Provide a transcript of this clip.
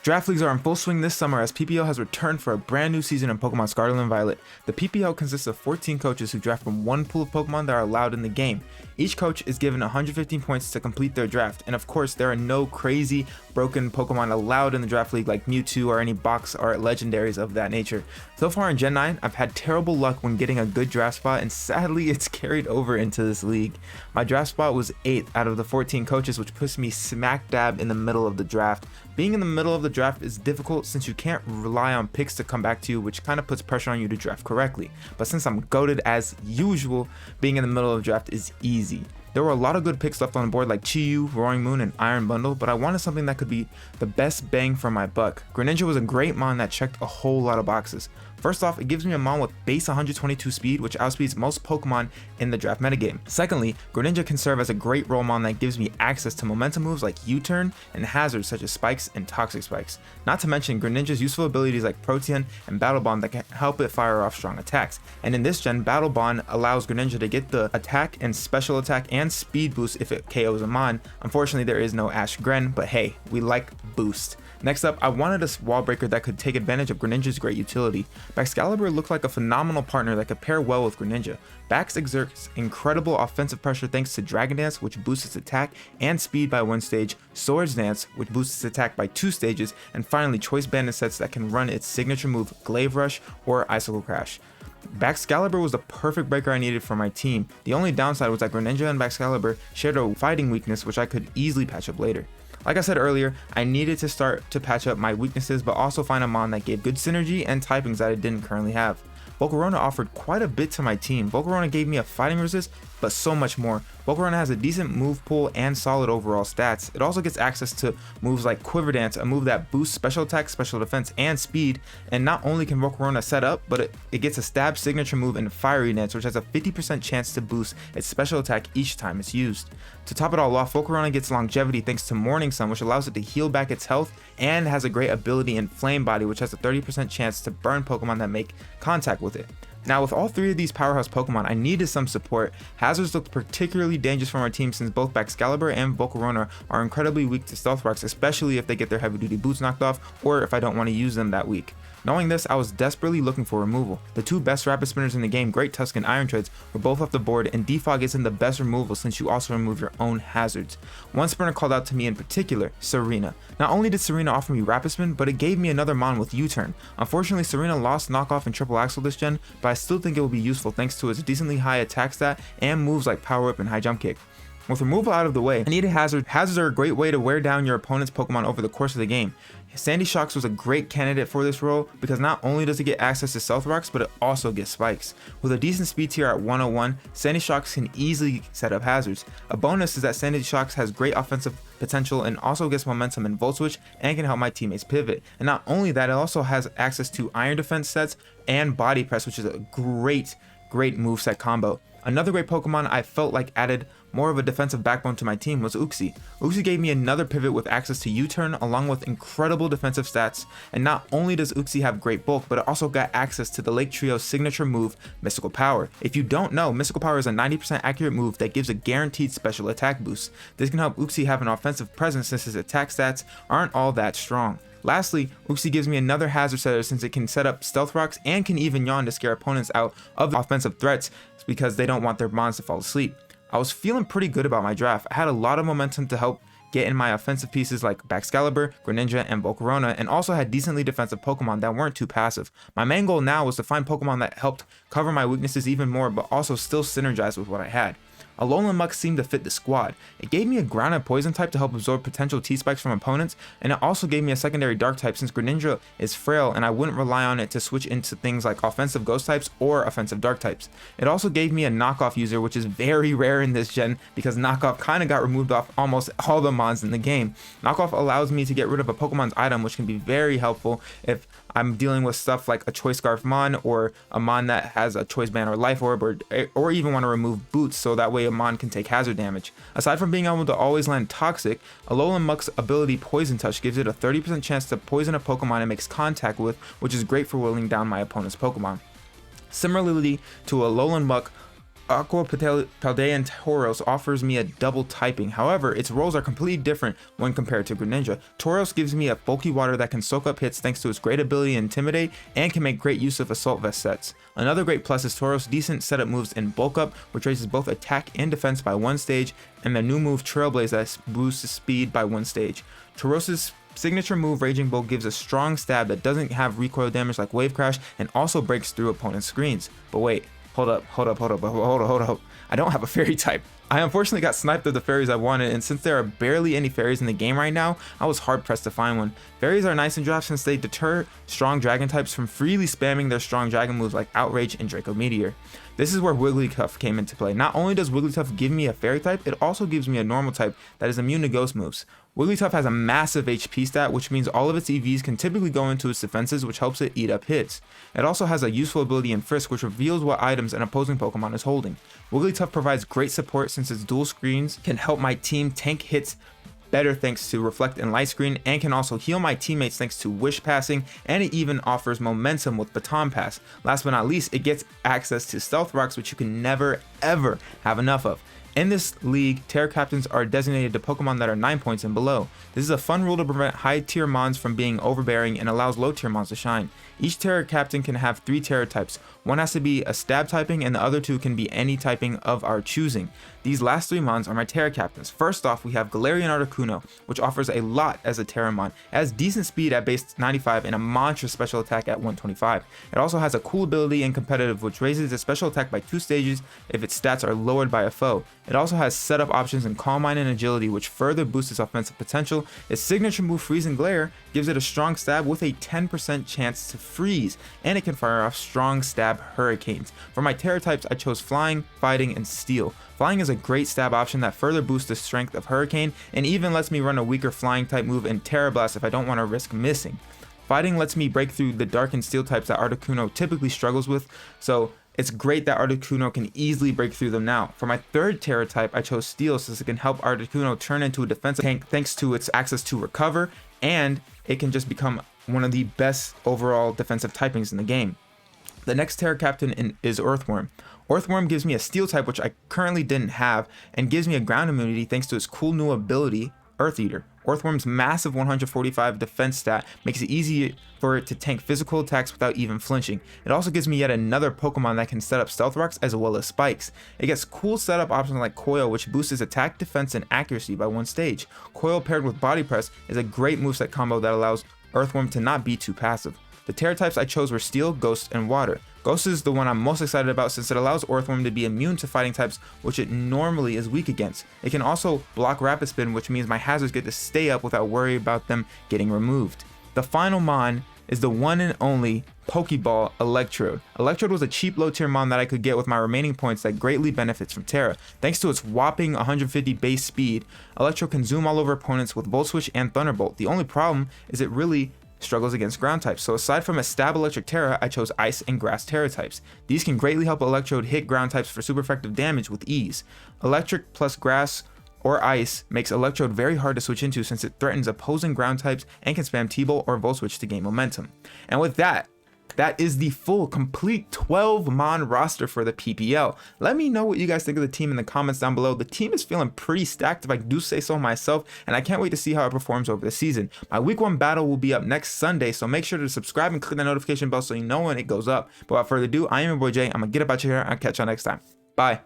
Draft leagues are in full swing this summer as PPL has returned for a brand new season in Pokemon Scarlet and Violet. The PPL consists of 14 coaches who draft from one pool of Pokemon that are allowed in the game. Each coach is given 115 points to complete their draft, and of course there are no crazy broken Pokemon allowed in the draft league like Mewtwo or any box art legendaries of that nature. So far in Gen 9, I've had terrible luck when getting a good draft spot, and sadly it's carried over into this league. My draft spot was 8th out of the 14 coaches, which puts me smack dab in the middle of the draft. Being in the middle of the draft is difficult since you can't rely on picks to come back to you, which kind of puts pressure on you to draft correctly. But since I'm goated as usual, being in the middle of the draft is easy. There were a lot of good picks left on the board like Chi-Yu, Roaring Moon, and Iron Bundle, but I wanted something that could be the best bang for my buck. Greninja was a great mon that checked a whole lot of boxes. First off, it gives me a mon with base 122 speed, which outspeeds most Pokemon in the draft metagame. Secondly, Greninja can serve as a great roll mon that gives me access to momentum moves like U-turn and hazards such as spikes and toxic spikes. Not to mention Greninja's useful abilities like Protean and Battle Bond that can help it fire off strong attacks. And in this gen, Battle Bond allows Greninja to get the attack and special attack and speed boost if it KOs a mon. Unfortunately, there is no Ash Gren, but hey, we like boost. Next up, I wanted a wall breaker that could take advantage of Greninja's great utility. Baxcalibur looked like a phenomenal partner that could pair well with Greninja. Bax exerts incredible offensive pressure thanks to Dragon Dance, which boosts its attack and speed by 1 stage, Swords Dance, which boosts its attack by 2 stages, and finally Choice Bandit sets that can run its signature move Glaive Rush or Icicle Crash. Baxcalibur was the perfect breaker I needed for my team. The only downside was that Greninja and Baxcalibur shared a fighting weakness which I could easily patch up later. Like I said earlier, I needed to start to patch up my weaknesses but also find a mon that gave good synergy and typings that I didn't currently have. Volcarona offered quite a bit to my team. Volcarona gave me a fighting resist, but so much more. Volcarona has a decent move pool and solid overall stats. It also gets access to moves like Quiver Dance, a move that boosts special attack, special defense, and speed. And not only can Volcarona set up, but it gets a stab signature move in Fiery Dance, which has a 50% chance to boost its special attack each time it's used. To top it all off, Volcarona gets longevity thanks to Morning Sun, which allows it to heal back its health, and has a great ability in Flame Body, which has a 30% chance to burn Pokemon that make contact with it. Now with all 3 of these powerhouse Pokemon, I needed some support. Hazards looked particularly dangerous for our team since both Baxcalibur and Volcarona are incredibly weak to Stealth Rocks, especially if they get their heavy duty boots knocked off or if I don't want to use them that week. Knowing this, I was desperately looking for removal. The 2 best rapid spinners in the game, Great Tusk and Iron Treads, were both off the board, and Defog isn't the best removal since you also remove your own hazards. One spinner called out to me in particular, Serena. Not only did Serena offer me rapid spin, but it gave me another mon with U-turn. Unfortunately, Serena lost knockoff and triple axle this gen, but I still think it will be useful thanks to its decently high attack stat and moves like power whip and high jump kick. With removal out of the way, I needed hazards. Hazards are a great way to wear down your opponent's Pokemon over the course of the game. Sandy Shocks was a great candidate for this role because not only does it get access to Stealth Rocks, but it also gets spikes. With a decent speed tier at 101, Sandy Shocks can easily set up hazards. A bonus is that Sandy Shocks has great offensive potential and also gets momentum in Volt Switch and can help my teammates pivot. And not only that, it also has access to Iron Defense sets and Body Press, which is a great moveset combo. Another great Pokemon I felt like added more of a defensive backbone to my team was Uxie. Uxie gave me another pivot with access to U-turn along with incredible defensive stats, and not only does Uxie have great bulk, but it also got access to the Lake Trio's signature move, Mystical Power. If you don't know, Mystical Power is a 90% accurate move that gives a guaranteed special attack boost. This can help Uxie have an offensive presence since his attack stats aren't all that strong. Lastly, Uxie gives me another hazard setter since it can set up Stealth Rocks and can even yawn to scare opponents out of offensive threats because they don't want their mons to fall asleep. I was feeling pretty good about my draft. I had a lot of momentum to help get in my offensive pieces like Baxcalibur, Greninja, and Volcarona, and also had decently defensive Pokemon that weren't too passive. My main goal now was to find Pokemon that helped cover my weaknesses even more but also still synergize with what I had. Alolan Muk seemed to fit the squad. It gave me a grounded poison type to help absorb potential T-spikes from opponents, and it also gave me a secondary dark type since Greninja is frail and I wouldn't rely on it to switch into things like offensive ghost types or offensive dark types. It also gave me a knockoff user, which is very rare in this gen because knockoff kinda got removed off almost all the mons in the game. Knockoff allows me to get rid of a Pokemon's item, which can be very helpful if I'm dealing with stuff like a Choice Scarf mon or a mon that has a Choice Band or Life Orb, or even want to remove boots so that way a mon can take hazard damage. Aside from being able to always land Toxic, Alolan Muk's ability Poison Touch gives it a 30% chance to poison a Pokemon it makes contact with, which is great for whittling down my opponent's Pokemon. Similarly to Alolan Muk, Paldea, and Tauros offers me a double typing. However, its roles are completely different when compared to Greninja. Tauros gives me a bulky water that can soak up hits thanks to its great ability to intimidate and can make great use of assault vest sets. Another great plus is Tauros' decent setup moves in bulk up, which raises both attack and defense by 1 stage, and the new move Trailblaze that boosts speed by 1 stage. Tauros' signature move Raging Bull gives a strong stab that doesn't have recoil damage like Wave Crash and also breaks through opponents' screens. But wait. Hold up. I don't have a fairy type. I unfortunately got sniped of the fairies I wanted, and since there are barely any fairies in the game right now, I was hard pressed to find one. Fairies are nice in draft since they deter strong dragon types from freely spamming their strong dragon moves like Outrage and Draco Meteor. This is where Wigglytuff came into play. Not only does Wigglytuff give me a fairy type, it also gives me a normal type that is immune to ghost moves. Wigglytuff has a massive HP stat, which means all of its EVs can typically go into its defenses, which helps it eat up hits. It also has a useful ability in Frisk, which reveals what items an opposing Pokemon is holding. Wigglytuff provides great support since its dual screens can help my team tank hits better thanks to Reflect and Light Screen, and can also heal my teammates thanks to Wish Passing, and it even offers momentum with Baton Pass. Last but not least, it gets access to Stealth Rocks, which you can never ever have enough of. In this league, Terra Captains are designated to Pokemon that are 9 points and below. This is a fun rule to prevent high tier mons from being overbearing and allows low tier mons to shine. Each Terra Captain can have 3 Terra types. One has to be a stab typing and the other 2 can be any typing of our choosing. These last 3 mons are my Terra Captains. First off, we have Galarian Articuno, which offers a lot as a Terra mon. It has decent speed at base 95 and a monstrous special attack at 125. It also has a cool ability in competitive which raises its special attack by 2 stages if its stats are lowered by a foe. It also has setup options in Calm Mind and Agility, which further boosts its offensive potential. Its signature move Freeze and Glare gives it a strong stab with a 10% chance to freeze, and it can fire off strong stab hurricanes. For my Terra types, I chose Flying, Fighting, and Steel. Flying is a great stab option that further boosts the strength of Hurricane, and even lets me run a weaker Flying type move in Terra Blast if I don't want to risk missing. Fighting lets me break through the Dark and Steel types that Articuno typically struggles with, so it's great that Articuno can easily break through them now. For my third Terra type, I chose Steel since it can help Articuno turn into a defensive tank thanks to its access to Recover, and it can just become one of the best overall defensive typings in the game. The next Terra Captain is Earthworm. Earthworm gives me a Steel type which I currently didn't have, and gives me a ground immunity thanks to its cool new ability, Earth Eater. Earthworm's massive 145 defense stat makes it easy for it to tank physical attacks without even flinching. It also gives me yet another Pokemon that can set up Stealth Rocks as well as Spikes. It gets cool setup options like Coil, which boosts its attack, defense, and accuracy by 1 stage. Coil paired with Body Press is a great moveset combo that allows Earthworm to not be too passive. The Terra types I chose were Steel, Ghost, and Water. Ghost is the one I'm most excited about since it allows Earthworm to be immune to fighting types which it normally is weak against. It can also block Rapid Spin, which means my hazards get to stay up without worry about them getting removed. The final mon is the one and only Pokeball Electrode. Electrode was a cheap low tier mon that I could get with my remaining points that greatly benefits from Terra. Thanks to its whopping 150 base speed, Electrode can zoom all over opponents with Volt Switch and Thunderbolt. The only problem is it really struggles against ground types, so aside from a stab electric Terra, I chose Ice and Grass Terra types. These can greatly help Electrode hit ground types for super effective damage with ease. Electric plus Grass or Ice makes Electrode very hard to switch into since it threatens opposing ground types and can spam T-Bolt or Volt Switch to gain momentum. And with that is the full complete 12 mon roster for the PPL. Let me know what you guys think of the team in the comments down below. The team is feeling pretty stacked if I do say so myself, and I can't wait to see how it performs over the season. My week 1 battle will be up next Sunday, so make sure to subscribe and click the notification bell so you know when it goes up. But without further ado, I am your boy Jay. I'm gonna get up out of here and I'll catch y'all next time. Bye.